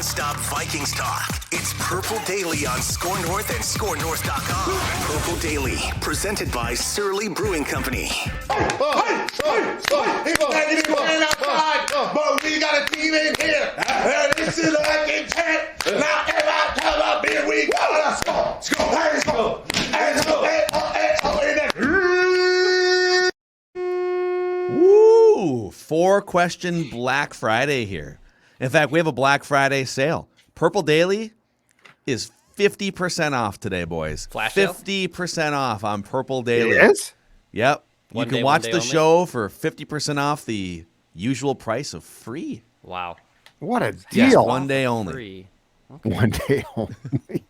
non-stop Vikings talk. It's Purple Daily on Score North and ScoreNorth.com. Purple Daily, presented by Surly Brewing Company. But we got a team in here. This is like a chat. Now every time I beer, we go. Let's go. Let's go. Let's go. Woo! 4-question Black Friday here. In fact, we have a Black Friday sale. Purple Daily is 50% off today, boys. Flash sale? 50% off on Purple Daily. It is? Yep. One you can day, watch one day the only? show for 50% off the usual price of free. Wow. What a Yes, deal. one day only. Free. One day only.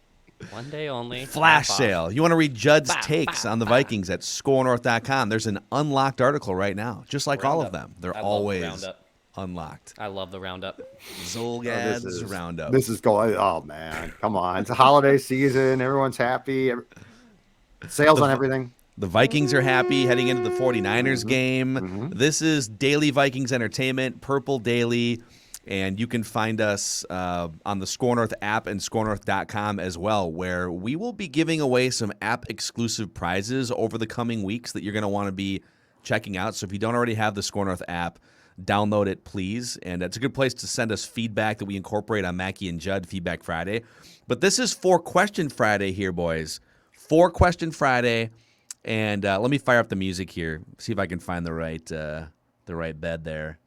One day only. Flash Half off. sale. You want to read Judd's Bah, takes bah, on the bah. Vikings at ScoreNorth.com. There's an unlocked article right now, just like all of Roundup. them. They're I love the always Roundup. unlocked. I love the roundup. Zolgad's Roundup. This is going. Oh man, come on! It's a holiday season. Everyone's happy. Sales on everything. The Vikings are happy heading into the 49ers game. This is Daily Vikings Entertainment, Purple Daily, and you can find us on the Score North app and ScoreNorth.com as well, where we will be giving away some app-exclusive prizes over the coming weeks that you're going to want to be checking out. So if you don't already have the Score North app, download it, please. And it's a good place to send us feedback that we incorporate on Mackie and Judd Feedback Friday. But this is 4-question Friday here, boys. 4-question Friday. And let me fire up the music here. See if I can find the right bed there.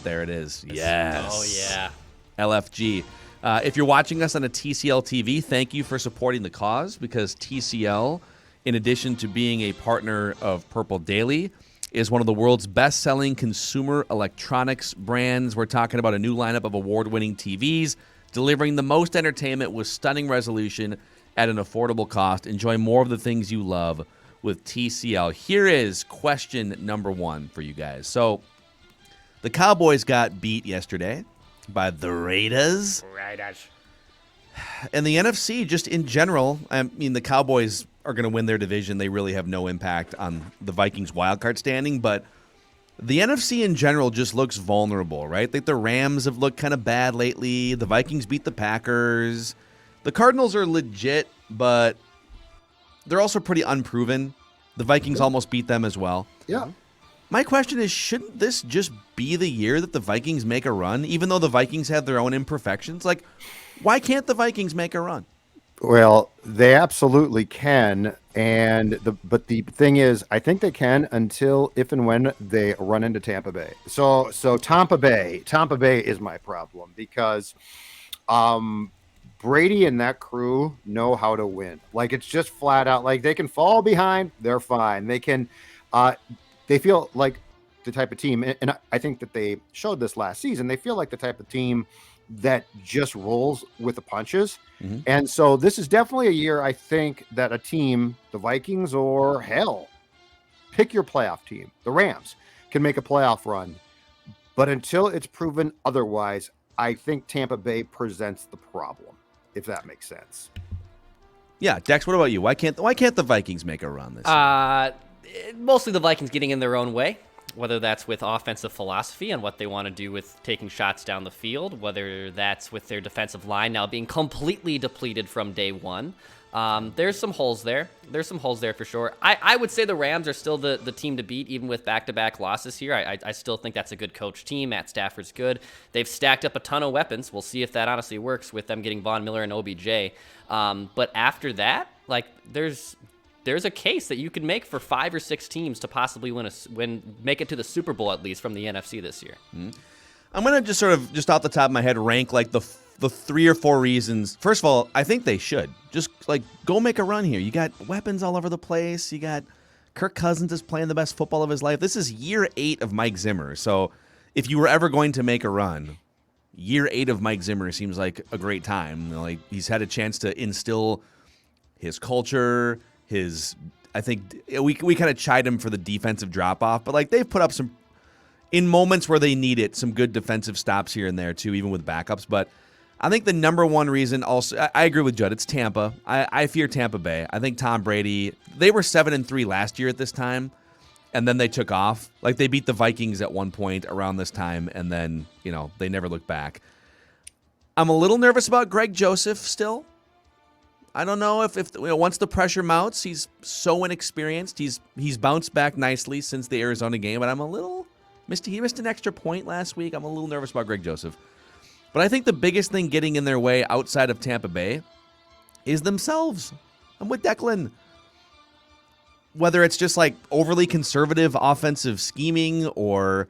There it is. Yes. Oh, yeah. LFG. If you're watching us on a TCL TV, thank you for supporting the cause, because TCL, in addition to being a partner of Purple Daily, is one of the world's best-selling consumer electronics brands. We're talking about a new lineup of award-winning TVs, delivering the most entertainment with stunning resolution at an affordable cost. Enjoy more of the things you love with TCL. Here is question number 1 for you guys. So, the Cowboys got beat yesterday by the Raiders. And the NFC, just in general, I mean, the Cowboys are going to win their division. They really have no impact on the Vikings' wildcard standing. But the NFC in general just looks vulnerable, right? Like the Rams have looked kind of bad lately. The Vikings beat the Packers. The Cardinals are legit, but they're also pretty unproven. The Vikings almost beat them as well. Yeah. My question is, shouldn't this just be the year that the Vikings make a run, even though the Vikings have their own imperfections? Like, why can't the Vikings make a run? Well, they absolutely can, but the thing is, I think they can until if and when they run into Tampa Bay. So Tampa Bay is my problem, because Brady and that crew know how to win. Like, it's just flat out, like, they can fall behind, they're fine. They can, they feel like the type of team, and I think that they showed this last season. They feel like the type of team that just rolls with the punches. Mm-hmm. And so this is definitely a year, I think, that a team, the Vikings, or hell, pick your playoff team, the Rams, can make a playoff run. But until it's proven otherwise, I think Tampa Bay presents the problem, if that makes sense. Yeah, Dex, what about you? Why can't the Vikings make a run this year? Mostly the Vikings getting in their own way, whether that's with offensive philosophy and what they want to do with taking shots down the field, whether that's with their defensive line now being completely depleted from day one. There's some holes there. There's some holes there for sure. I would say the Rams are still the team to beat, even with back-to-back losses here. I still think that's a good coach team. Matt Stafford's good. They've stacked up a ton of weapons. We'll see if that honestly works with them getting Von Miller and OBJ. But after that, like, there's a case that you could make for 5 or 6 teams to possibly make it to the Super Bowl, at least from the NFC this year. Mm-hmm. I'm going to just off the top of my head, rank like the 3 or 4 reasons. First of all, I think they should just like go make a run here. You got weapons all over the place. You got Kirk Cousins is playing the best football of his life. This is year 8 of Mike Zimmer. So if you were ever going to make a run, year 8 of Mike Zimmer seems like a great time. You know, like, he's had a chance to instill his culture, I think we kind of chide him for the defensive drop-off, but like they've put up some, in moments where they need it, some good defensive stops here and there too, even with backups. But I think the number one reason also, I agree with Judd, it's Tampa. I fear Tampa Bay. I think Tom Brady, they were 7-3 last year at this time, and then they took off. Like, they beat the Vikings at one point around this time, and then, they never looked back. I'm a little nervous about Greg Joseph still. I don't know if once the pressure mounts, he's so inexperienced. He's bounced back nicely since the Arizona game, but I'm a little he missed an extra point last week. I'm a little nervous about Greg Joseph. But I think the biggest thing getting in their way outside of Tampa Bay is themselves. I'm with Declan. Whether it's just like overly conservative offensive scheming or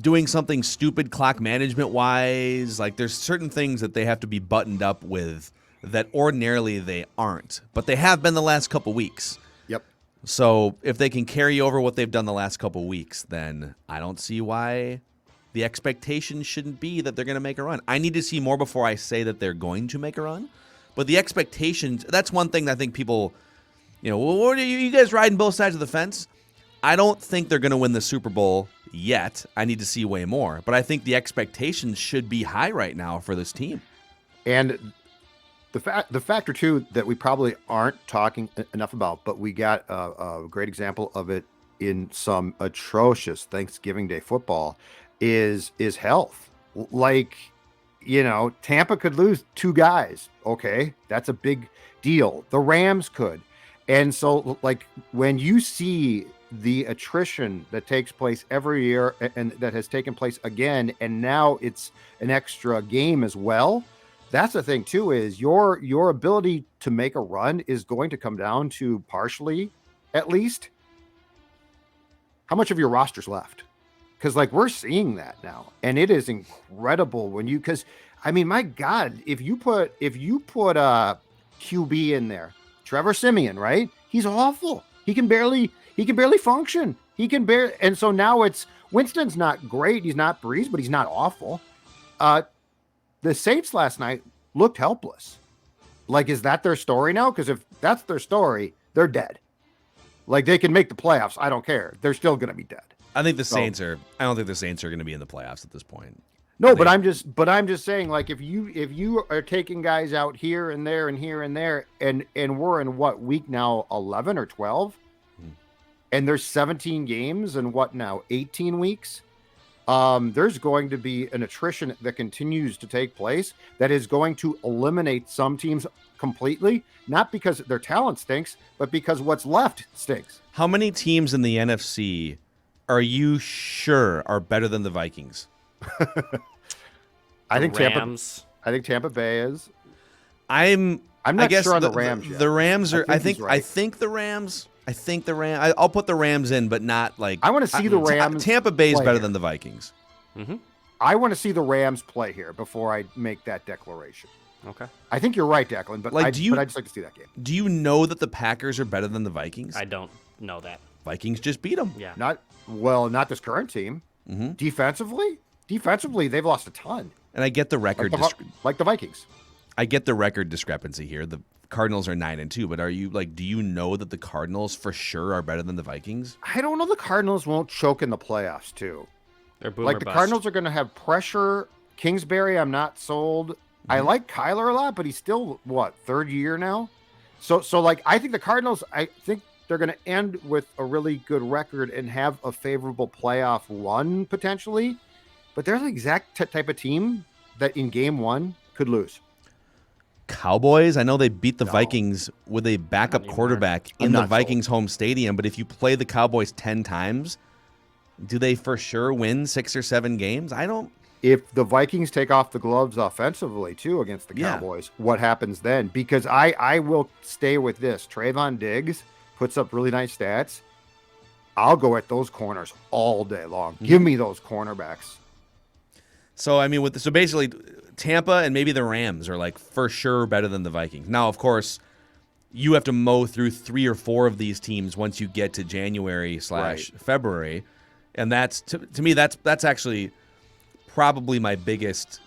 doing something stupid clock management wise, like there's certain things that they have to be buttoned up with that ordinarily they aren't, but they have been the last couple weeks. Yep. So if they can carry over what they've done the last couple weeks, then I don't see why the expectation shouldn't be that they're going to make a run. I need to see more before I say that they're going to make a run, but the expectations, that's one thing that I think people, what are you guys riding both sides of the fence? I don't think they're going to win the Super Bowl yet. I need to see way more. But I think the expectations should be high right now for this team. And the factor, too, that we probably aren't talking enough about, but we got a great example of it in some atrocious Thanksgiving Day football, is health. Like, Tampa could lose 2 guys. Okay, that's a big deal. The Rams could. And so, like, when you see the attrition that takes place every year and that has taken place again, and now it's an extra game as well, that's the thing too, is your ability to make a run is going to come down to partially, at least, how much of your roster's left. Because like we're seeing that now, and it is incredible because I mean, my God, if you put a QB in there, Trevor Siemian, right? He's awful. He can barely function. And so now it's Winston's not great. He's not Breeze, but he's not awful. The Saints last night looked helpless. Like, is that their story now? Because if that's their story, they're dead. Like, they can make the playoffs. I don't care. They're still going to be dead. I think the Saints are. I don't think the Saints are going to be in the playoffs at this point. No, but I'm just saying, like, if you are taking guys out here and there and here and there, and we're in what week now, 11 or 12, and there's 17 games and what now, 18 weeks. There's going to be an attrition that continues to take place that is going to eliminate some teams completely, not because their talent stinks, but because what's left stinks. How many teams in the NFC are you sure are better than the Vikings? I think Rams. Tampa Bay is. I'm not sure on the Rams yet. The Rams are. I think the Rams. I'll put the Rams in, but not like. I want to see the Rams. Tampa Bay is better here than the Vikings. Mm-hmm. I want to see the Rams play here before I make that declaration. Okay. I think you're right, Declan. But I'd just like to see that game. Do you know that the Packers are better than the Vikings? I don't know that. Vikings just beat them. Yeah. Not this current team. Mm-hmm. Defensively, they've lost a ton. And I get the record, like the Vikings. I get the record discrepancy here. The Cardinals are 9-2, but are you do you know that the Cardinals for sure are better than the Vikings? I don't know. The Cardinals won't choke in the playoffs too. They're boomer like the bust. Cardinals are going to have pressure. Kingsbury, I'm not sold. Mm-hmm. I like Kyler a lot, but he's still third year now. So like I think the Cardinals. I think they're going to end with a really good record and have a favorable playoff run potentially. But they're the exact type of team that in game 1 could lose. Cowboys, I know they beat the Vikings with a backup quarterback in the Vikings home stadium, but if you play the Cowboys 10 times, do they for sure win 6 or 7 games? I don't. If the Vikings take off the gloves offensively too against the Cowboys, what happens then? Because I will stay with this. Trayvon Diggs puts up really nice stats. I'll go at those corners all day long. Mm-hmm. Give me those cornerbacks. So, I mean, so basically, Tampa and maybe the Rams are for sure better than the Vikings. Now, of course, you have to mow through 3 or 4 of these teams once you get to January/February, and that's to me that's actually probably my biggest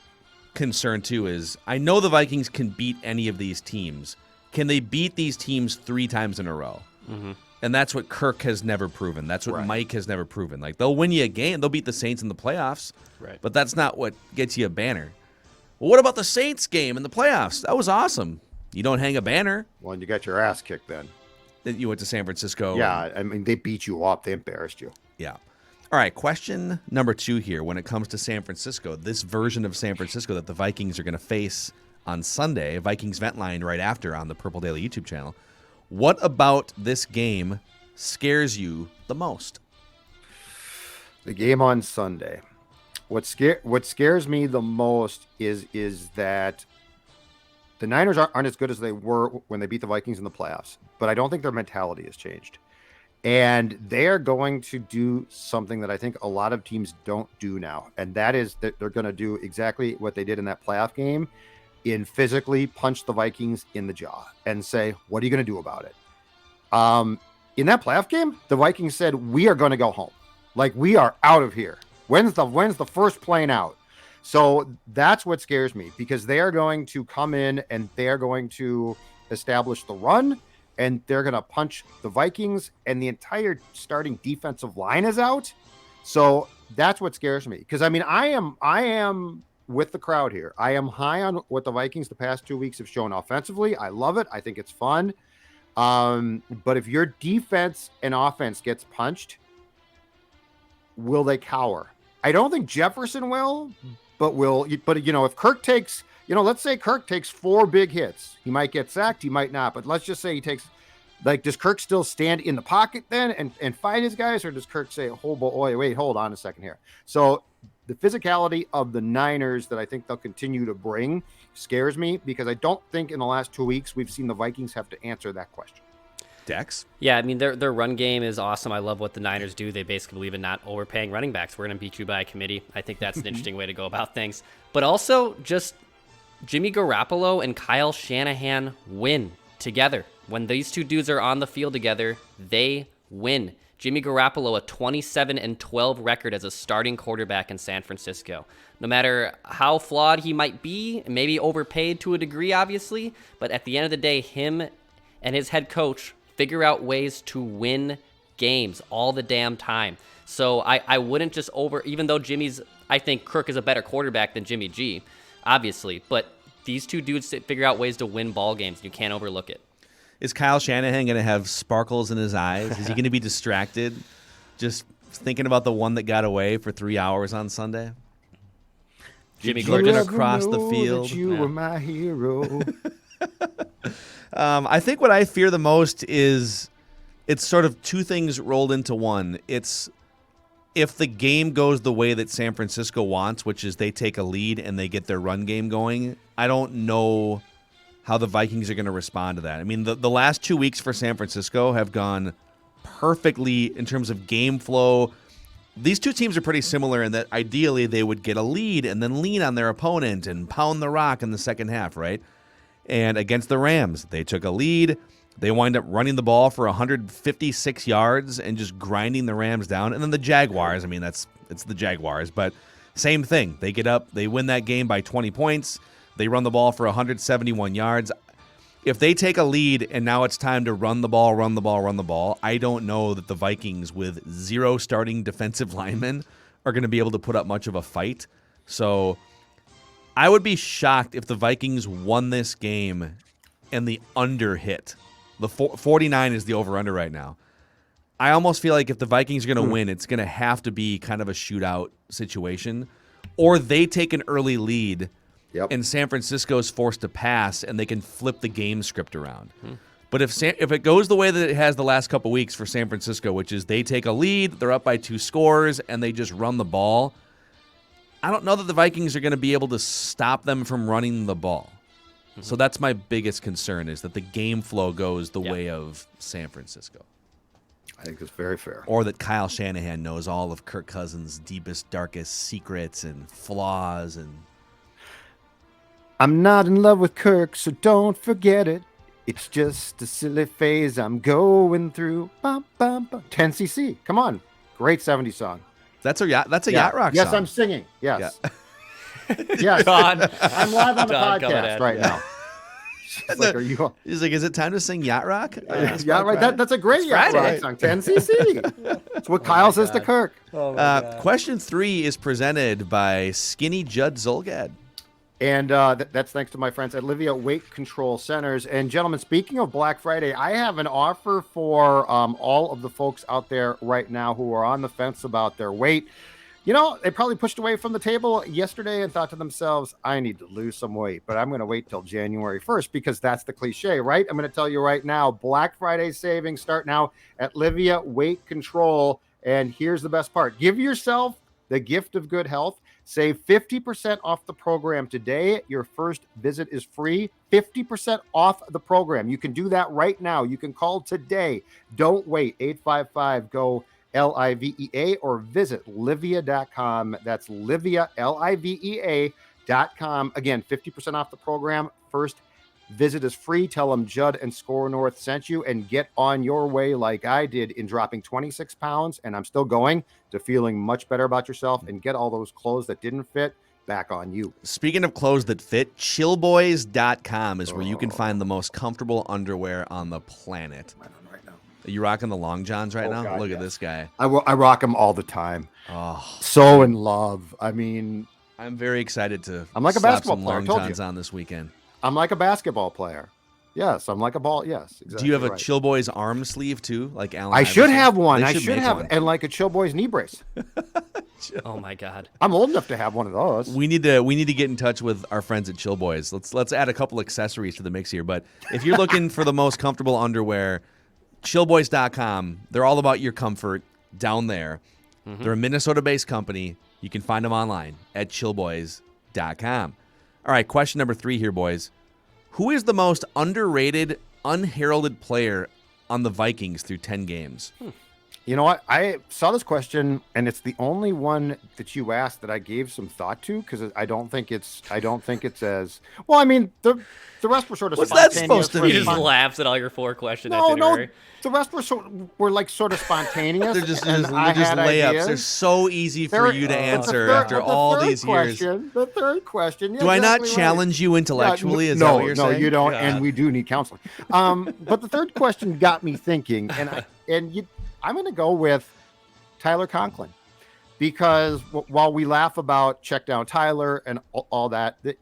concern too. Is I know the Vikings can beat any of these teams. Can they beat these teams 3 times in a row? Mm-hmm. And that's what Kirk has never proven. That's what Mike has never proven. They'll win you a game. They'll beat the Saints in the playoffs. Right. But that's not what gets you a banner. Well, what about the Saints game in the playoffs? That was awesome. You don't hang a banner. Well, and you got your ass kicked then. You went to San Francisco. Yeah, I mean, they beat you up. They embarrassed you. Yeah. All right, question number 2 here. When it comes to San Francisco, this version of San Francisco that the Vikings are going to face on Sunday, Vikings Vent Line right after on the Purple Daily YouTube channel. What about this game scares you the most? The game on Sunday. What scares me the most is that the Niners aren't as good as they were when they beat the Vikings in the playoffs, but I don't think their mentality has changed. And they are going to do something that I think a lot of teams don't do now, and that is that they're going to do exactly what they did in that playoff game, in physically punch the Vikings in the jaw and say, what are you going to do about it? In that playoff game, the Vikings said, we are going to go home. Like, we are out of here. When's the first plane out? So that's what scares me, because they are going to come in and they are going to establish the run, and they're going to punch the Vikings, and the entire starting defensive line is out. So that's what scares me. Because, I mean, I am with the crowd here. I am high on what the Vikings the past 2 weeks have shown offensively. I love it. I think it's fun. But if your defense and offense gets punched, will they cower? I don't think Jefferson will, but if Kirk takes, let's say Kirk takes 4 big hits, he might get sacked, he might not, but let's just say he takes, does Kirk still stand in the pocket then and fight his guys, or does Kirk say, oh boy, wait, hold on a second here? So the physicality of the Niners that I think they'll continue to bring scares me, because I don't think in the last 2 weeks we've seen the Vikings have to answer that question. Dex? Yeah, I mean, their run game is awesome. I love what the Niners do. They basically believe in not overpaying running backs. We're going to beat you by a committee. I think that's an interesting way to go about things. But also, just Jimmy Garoppolo and Kyle Shanahan win together. When these two dudes are on the field together, they win. Jimmy Garoppolo, a 27-12 record as a starting quarterback in San Francisco. No matter how flawed he might be, maybe overpaid to a degree, obviously, but at the end of the day, him and his head coach figure out ways to win games all the damn time. So I wouldn't just even though I think Kirk is a better quarterback than Jimmy G, obviously, but these two dudes figure out ways to win ball games, and you can't overlook it. Is Kyle Shanahan going to have sparkles in his eyes? Is he going to be distracted just thinking about the one that got away for 3 hours on Sunday? Jimmy looking Gorgeous across the field. You were my hero. I think what I fear the most is it's sort of two things rolled into one. It's if the game goes the way that San Francisco wants, which is they take a lead and they get their run game going, I don't know how the Vikings are going to respond to that. I mean, the last 2 weeks for San Francisco have gone perfectly in terms of game flow. These two teams are pretty similar in that ideally they would get a lead and then lean on their opponent and pound the rock in the second half, right? And against the Rams, they took a lead. They wind up running the ball for 156 yards and just grinding the Rams down. And then the Jaguars, I mean, it's the Jaguars, but same thing. They get up, they win that game by 20 points. They run the ball for 171 yards. If they take a lead and now it's time to run the ball, I don't know that the Vikings with 0 starting defensive linemen are going to be able to put up much of a fight. So I would be shocked if the Vikings won this game and the under hit. The 49 is the over-under right now. I almost feel like if the Vikings are going to win, it's going to have to be kind of a shootout situation, or they take an early lead. Yep. And San Francisco is forced to pass, and they can flip the game script around. But if it goes the way that it has the last couple weeks for San Francisco, which is they take a lead, they're up by 2 scores, and they just run the ball, I don't know that the Vikings are going to be able to stop them from running the ball. So that's my biggest concern, is that the game flow goes the way of San Francisco. I think that's very fair. Or that Kyle Shanahan knows all of Kirk Cousins' deepest, darkest secrets and flaws and... I'm not in love with Kirk, so don't forget it. It's just a silly phase I'm going through. Bum, bum, bum. 10cc. Come on. Great 70s song. That's a yacht rock song. Yes, I'm singing. Yes. Yeah. Yes. Don. I'm live on the Don podcast right now. He's like, He's like, is it time to sing yacht rock? Yeah, right. That's a great yacht rock song. 10cc. That's what Kyle says to Kirk. Question 3 is presented by Skinny Judd Zolgad. And that's thanks to my friends at Livia Weight Control Centers. And gentlemen, speaking of Black Friday, I have an offer for all of the folks out there right now who are on the fence about their weight. You know, they probably pushed away from the table yesterday and thought to themselves, I need to lose some weight, but I'm going to wait till January 1st because that's the cliche, right? I'm going to tell you right now, Black Friday savings start now at Livia Weight Control. And here's the best part. Give yourself the gift of good health. Save 50% off the program today. Your first visit is free. 50% off the program. You can do that right now. You can call today. Don't wait. 855-GO LIVEA or visit livia.com. That's Livia, LIVEA.com. Again, 50% off the program. First visit is free. Tell them Judd and Score North sent you and get on your way like I did in dropping 26 pounds. And I'm still going to feeling much better about yourself and get all those clothes that didn't fit back on you. Speaking of clothes that fit, chillboys.com is where you can find the most comfortable underwear on the planet. Are you rocking the long johns right now? God, Look yes. at this guy. I rock them all the time. Oh, So in love. I mean, I'm very excited to I'm like a slap basketball some player, I long told you. johns on this weekend. I'm like a basketball player. Yes, I'm like a ball. Yes, exactly. Do you have a right. Chill Boys arm sleeve too, like Allen? I should Iverson? have one. They I should make have, one. and like a Chill Boys knee brace. Oh my God. I'm old enough to have one of those. We need to get in touch with our friends at Chill Boys. Let's add a couple accessories to the mix here. But if you're looking for the most comfortable underwear, chillboys.com. They're all about your comfort down there. Mm-hmm. They're a Minnesota-based company. You can find them online at chillboys.com. All right, question number 3 here, boys. Who is the most underrated, unheralded player on the Vikings through 10 games? You know what? I saw this question, and it's the only one that you asked that I gave some thought to because I don't think it's as well. I mean, the rest were sort of What's that spontaneous. supposed to He mean? just laughs at all your 4 question No, itinerary. the rest were like sort of spontaneous. They're just and I had layups. ideas. They're so easy for you to answer after all these years. The third question. Do I not challenge you intellectually? Is that what you're saying? No, you don't, God. and we do need counseling. But the third question got me thinking, I'm going to go with Tyler Conklin because while we laugh about check down Tyler and all that, the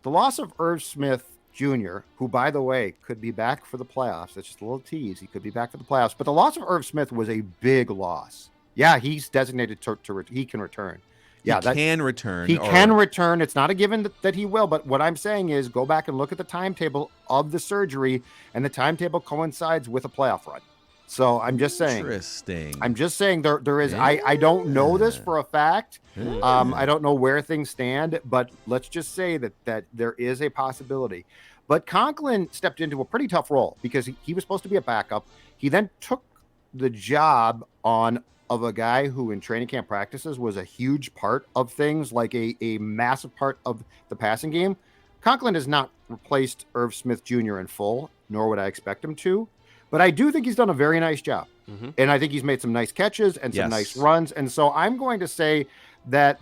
loss of Irv Smith Jr., who, by the way, could be back for the playoffs. That's just a little tease. He could be back for the playoffs. But the loss of Irv Smith was a big loss. Yeah, he's designated to he can return. Yeah, he can return. He can return. It's not a given that he will. But what I'm saying is go back and look at the timetable of the surgery, and the timetable coincides with a playoff run. So I'm just saying. Interesting. I'm just saying there is. I don't know this for a fact. I don't know where things stand, but let's just say that there is a possibility. But Conklin stepped into a pretty tough role because he was supposed to be a backup. He then took the job of a guy who in training camp practices was a huge part of things, like a massive part of the passing game. Conklin has not replaced Irv Smith Jr. in full, nor would I expect him to. But I do think he's done a very nice job. Mm-hmm. And I think he's made some nice catches and some nice runs. And so I'm going to say that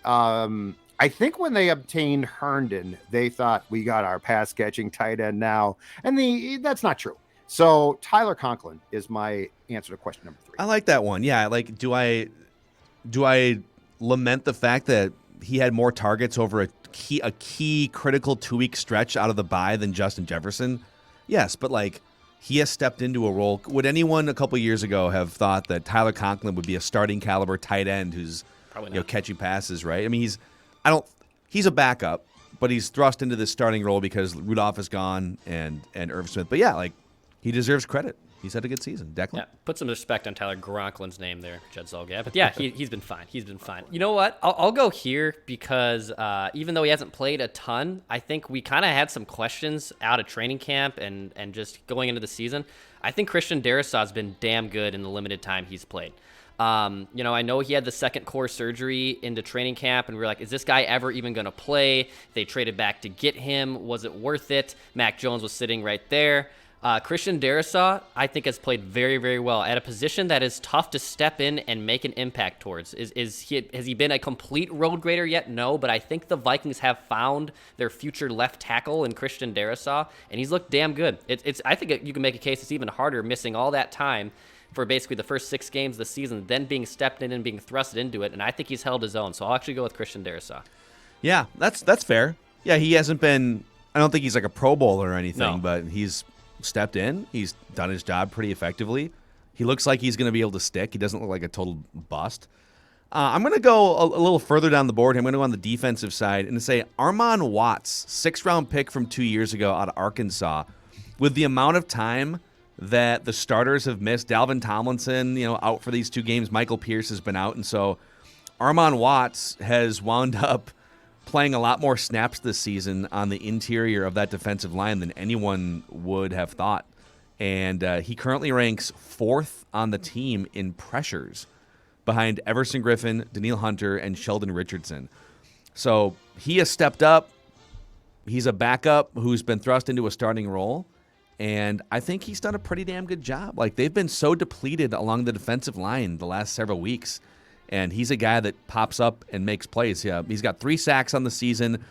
I think when they obtained Herndon, they thought we got our pass catching tight end now. And that's not true. So Tyler Conklin is my answer to question number 3. I like that one. Yeah, like do I lament the fact that he had more targets over a key critical 2-week stretch out of the bye than Justin Jefferson? Yes, but like he has stepped into a role. Would anyone a couple years ago have thought that Tyler Conklin would be a starting caliber tight end who's catching passes, right? I mean, he's a backup, but he's thrust into this starting role because Rudolph is gone and Irv Smith. But yeah, like he deserves credit. He's had a good season. Declan? Yeah, put some respect on Tyler Gronklin's name there, Judd Zolgad. But yeah, he's been fine. He's been fine. You know what? I'll go here because even though he hasn't played a ton, I think we kind of had some questions out of training camp and just going into the season. I think Christian Darrisaw's been damn good in the limited time he's played. I know he had the second core surgery into training camp, and we were like, is this guy ever even going to play? They traded back to get him. Was it worth it? Mac Jones was sitting right there. Christian Darrisaw, I think, has played very, very well at a position that is tough to step in and make an impact towards. Has he been a complete road grader yet? No, but I think the Vikings have found their future left tackle in Christian Darrisaw, and he's looked damn good. I think you can make a case it's even harder missing all that time for basically the first 6 games of the season, then being stepped in and being thrusted into it, and I think he's held his own. So I'll actually go with Christian Darrisaw. Yeah, that's fair. Yeah, he hasn't been. I don't think he's like a Pro Bowler or anything, No. but he's stepped in. He's done his job pretty effectively. He looks like he's going to be able to stick. He doesn't look like a total bust. I'm going to go a little further down the board. I'm going to go on the defensive side and say Armon Watts, 6th-round pick from 2 years ago out of Arkansas, with the amount of time that the starters have missed. Dalvin Tomlinson, out for these 2 games. Michael Pierce has been out, and so Armon Watts has wound up playing a lot more snaps this season on the interior of that defensive line than anyone would have thought. And he currently ranks 4th on the team in pressures behind Everson Griffin, Daniil Hunter, and Sheldon Richardson. So he has stepped up. He's a backup who's been thrust into a starting role. And I think he's done a pretty damn good job. Like, they've been so depleted along the defensive line the last several weeks. And he's a guy that pops up and makes plays. Yeah, he's got 3 sacks on the season,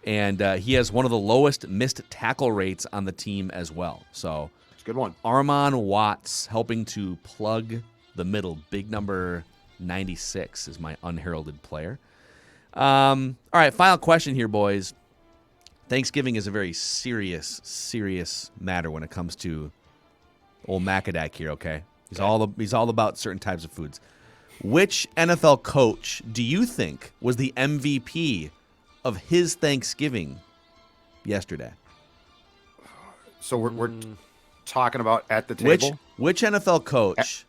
and he has one of the lowest missed tackle rates on the team as well. So It's a good one. Armon Watts helping to plug the middle. Big number 96 is my unheralded player. All right, final question here, boys. Thanksgiving is a very serious matter when it comes to old Macadac here, okay? He's all about certain types of foods. Which NFL coach do you think was the MVP of his Thanksgiving yesterday? So we're talking about at the table? Which NFL coach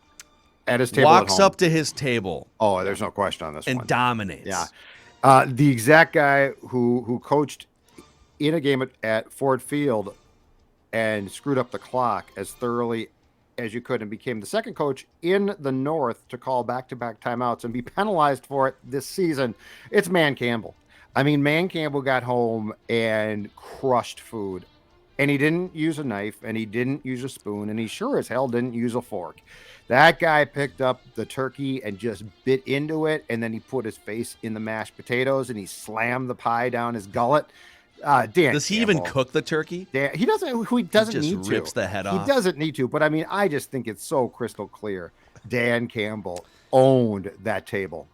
At his table walks at home. up to his table Oh, there's no question on this and one. dominates? Yeah. The exact guy who coached in a game at Ford Field and screwed up the clock as thoroughly as you could and became the second coach in the North to call back-to-back timeouts and be penalized for it this season. It's Man Campbell. I mean, Man Campbell got home and crushed food. And he didn't use a knife, and he didn't use a spoon, and he sure as hell didn't use a fork. That guy picked up the turkey and just bit into it, and then he put his face in the mashed potatoes, and he slammed the pie down his gullet. Dan Does he Campbell, even cook the turkey? he doesn't. He doesn't just need to. rips the head off. He doesn't need to. But I mean, I just think it's so crystal clear. Dan Campbell owned that table.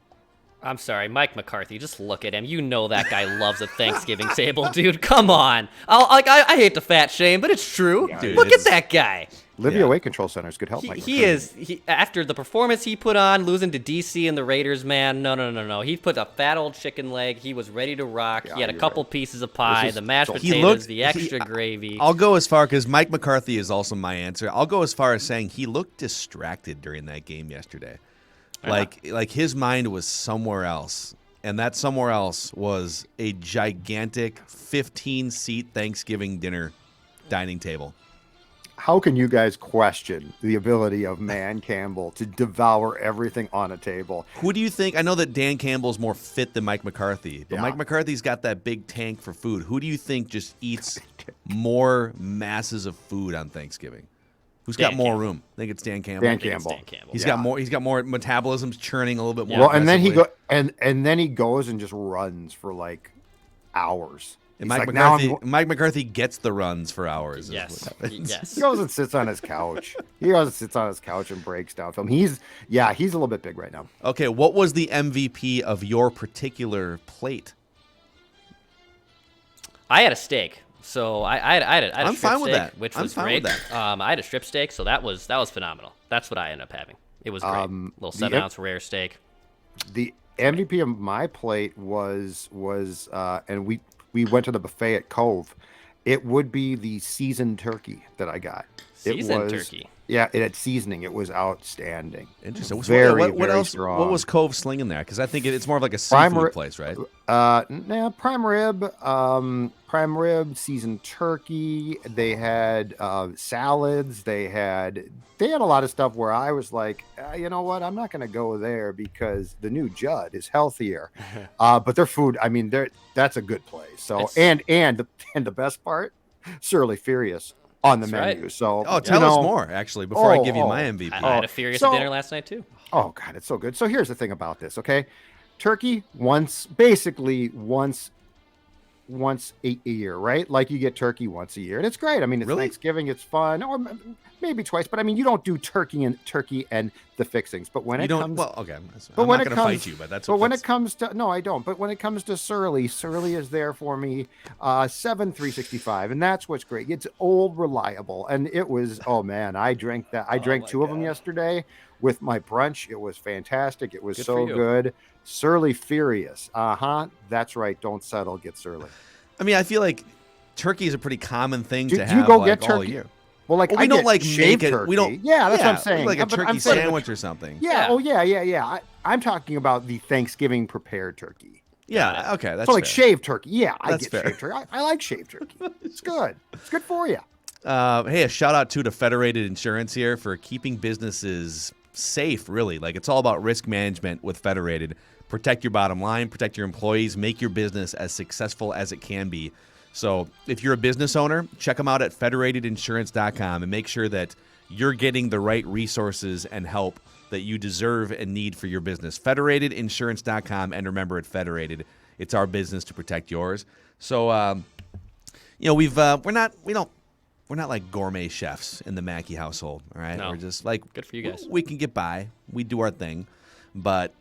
I'm sorry, Mike McCarthy. Just look at him. You know that guy loves a Thanksgiving table, dude. Come on. I hate to fat shame, but it's true. Dude, look at it's- that guy. Livia Weight Control Centers could help. Mike He McCarthy. is after the performance he put on, losing to DC and the Raiders, man. No. He put a fat old chicken leg. He was ready to rock. Yeah, he had a you're couple right. pieces of pie, is- the mashed He potatoes, looked- the extra gravy. I'll go as far, because Mike McCarthy is also my answer. I'll go as far as saying he looked distracted during that game yesterday. Like his mind was somewhere else. And that somewhere else was a gigantic 15-seat Thanksgiving dinner dining table. How can you guys question the ability of Man Campbell to devour everything on a table? Who do you think? I know that Dan Campbell's more fit than Mike McCarthy, but Yeah. Mike McCarthy's got that big tank for food. Who do you think just eats more masses of food on Thanksgiving? Who's got Dan more Campbell. room? I think it's Dan Campbell. Dan I think it's Campbell. Dan Campbell. He's Yeah. got more. He's got more metabolisms churning a little bit more. Well, and then he aggressively. and then he goes and just runs for like hours. And He's Mike like, "Now I'm McCarthy. Mike McCarthy gets the runs for hours. is Yes. what happens. Yes. He goes and sits on his couch. He goes and sits on his couch and breaks down film. He's a little bit big right now. Okay, what was the MVP of your particular plate? I had a steak. So I had a I'm strip fine with steak, that. which I'm was fine great. with that. I had a strip steak, so that was phenomenal. That's what I ended up having. It was great. Little the 7-ounce rare steak. The MVP of my plate was and we went to the buffet at Cove. It would be the seasoned turkey that I got. Seasoned turkey. Yeah, it had seasonning. It was outstanding. Interesting. Very, what very else? strong. What was Cove slinging there? Because I think it's more of like a Prime seafood rib- place, right? Prime rib, seasoned turkey. They had salads. They had a lot of stuff where I was like, you know what? I'm not going to go there because the new Judd is healthier. But their food, I mean, that's a good place. So and the best part, Surly Furious on the That's right. menu. So Oh, tell us more, actually, before I give you my MVP. I had a Furious so- at dinner last night too. Oh God, it's so good. So here's the thing about this, okay? Turkey basically once once a year, right? Like you get turkey once a year, and it's great. I mean, it's Really? Thanksgiving, it's fun, or maybe twice, but I mean, you don't do turkey and the fixings. But when You it don't. comes, Well, okay. but I'm when not it going to comes, fight you, but that's. but when that's, it comes to no, I don't. But when it comes to Surly is there for me. 7 365, and that's what's great. It's old, reliable, and it was. Oh man, I drank that. I drank my 2 of them God. yesterday with my brunch. It was fantastic. It was Good so for you. good. Surly Furious. That's right. Don't settle. Get Surly. I mean, I feel like turkey is a pretty common thing Do to you have go like get all turkey? year. Well, like Well, we I don't get like shaved make it. turkey. We don't. Yeah, that's what I'm saying. Like a But turkey I'm saying- sandwich or something. Yeah. Yeah. Oh, yeah. I'm talking about the Thanksgiving prepared turkey. Yeah. Okay. That's So like fair. shaved turkey. Yeah, I That's get fair. shaved turkey. I like shaved turkey. It's good. It's good for you. Hey, a shout out to Federated Insurance here for keeping businesses safe, really. Like, it's all about risk management with Federated. Protect your bottom line, protect your employees, make your business as successful as it can be. So if you're a business owner, check them out at federatedinsurance.com and make sure that you're getting the right resources and help that you deserve and need for your business. Federatedinsurance.com, and remember, at Federated, it's our business to protect yours. So, we're not like gourmet chefs in the Mackey household, all right? No. We're just like, Good for you guys. We can get by. We do our thing. But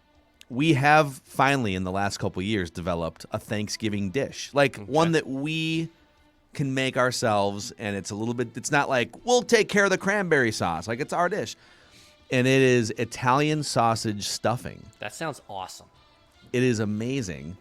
we have finally, in the last couple of years, developed a Thanksgiving dish, like one that we can make ourselves, and it's not like, we'll take care of the cranberry sauce. Like, it's our dish. And it is Italian sausage stuffing. That sounds awesome. It is amazing.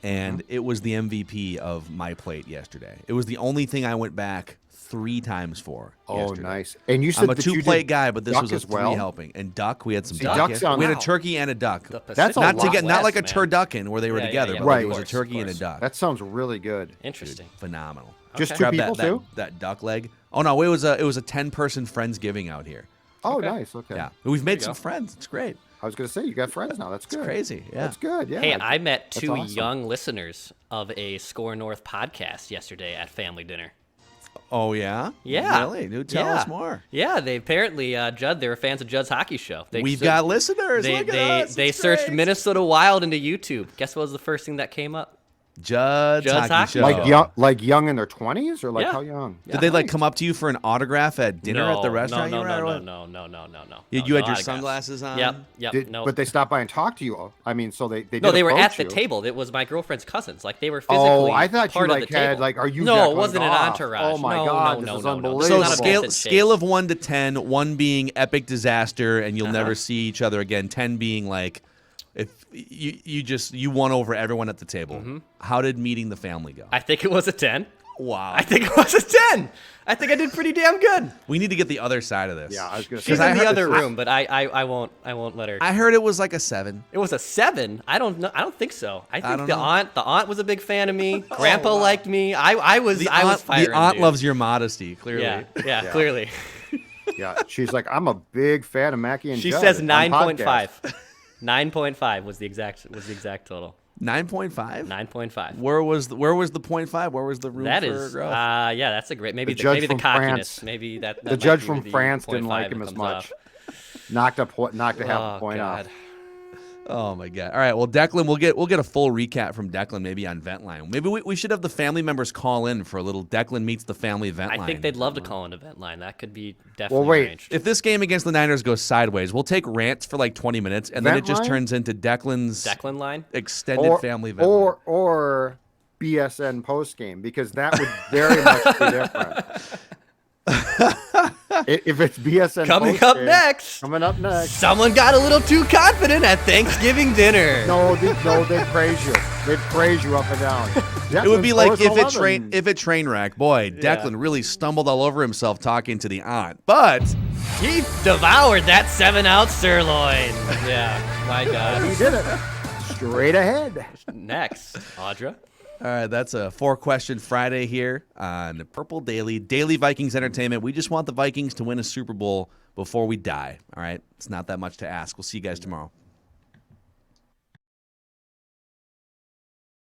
And it was the MVP of my plate yesterday. It was the only thing I went back 3 times for. Oh, yesterday. nice. And you said I'm a that you 2-plate did guy, but this duck was a as 3 well? helping. And duck, we had some See, duck. duck yesterday. sounds- We had a Wow. turkey and a duck. The That's a Not lot. not like a West, man. turducken where they were Yeah, together, yeah, but yeah. like Right. it was a Of course, turkey of and a course. duck. That sounds really good. Interesting. Phenomenal. Just Okay. two Grab people that, too? that duck leg. Oh no, it was a 10-person Friendsgiving out here. Oh, Okay. nice. Okay. Yeah, we've made you some go. friends. It's great. I was going to say, you got friends now. That's It's good. crazy. Yeah, That's good. Yeah. Hey, I met That's 2 awesome. young listeners of a Score North podcast yesterday at family dinner. Oh yeah. Yeah. Really? Do tell us more. Yeah, they apparently Judd. They were fans of Judd's hockey show. We've got listeners. They Look at they us. they It's searched great. Minnesota Wild into YouTube. Guess what was the first thing that came up? Judd's Judd's hockey hockey show. show. like young in their 20s, or like Yeah. how young? Did they like come up to you for an autograph at dinner at the restaurant? No, you were at, or what? no. You No, had your autographs. sunglasses on? Yep. No. But they stopped by and talked to you. I mean, so they No, did they were at approach the you. table. It was my girlfriend's cousins. Like they were physically. Oh, I thought you part like of the had table. like, are you? No, Jack it wasn't an Goff? entourage. Oh my No, God, no, this is no. unbelievable. So Not a scale Boston scale Chase. of 1 to 10, 1 being epic disaster and you'll Uh-huh. never see each other again. 10 being like if you won over everyone at the table. How did meeting the family go? I think it was a 10. Wow. I think it was a 10. I think I did pretty damn good. We need to get the other side of this. Yeah, I was gonna say. She's I in the heard other this- room, but I won't let her. I heard it was like a 7. It was a 7. I don't know. I don't think so. I think don't the know. aunt was a big fan of me. Grandpa liked me. I was The firing. aunt dude. loves your modesty, clearly. Yeah, clearly. Yeah, she's like, I'm a big fan of Mackie and She Judd says on 9.5. podcast. 9.5 was the exact total. 9.5? 9.5. Where was the 0.5? Where was the room That for is, growth? yeah, that's a great. Maybe The the, judge maybe the from cockiness. France- Maybe that. The might judge be from the France didn't 0.5 like him that as comes much. off. Knocked a half Oh, a point God. off. Oh my God! All right, well, Declan, we'll get a full recap from Declan maybe on Vent Line. Maybe we should have the family members call in for a little Declan meets the family Vent Line. I think they'd love to call an event line. That could be definitely wait. arranged. If this game against the Niners goes sideways, we'll take rants for like 20 minutes, and then Vent it just line? turns into Declan's Declan line. extended family Vent Line. or BSN post game, because that would very much be different. If it's BSN Coming post up game, next, coming up next. someone got a little too confident at Thanksgiving dinner. No, they'd praise you. They'd praise you up and down. It would be like if it it train wreck. Boy, Declan really stumbled all over himself talking to the aunt, but He devoured that 7-ounce sirloin. Yeah, my God. He did it straight ahead. Next, Audra. all right, that's a 4-question Friday here on Purple Daily Vikings Entertainment. We just want the Vikings to win a Super Bowl before we die. All right, it's not that much to ask. We'll see you guys tomorrow.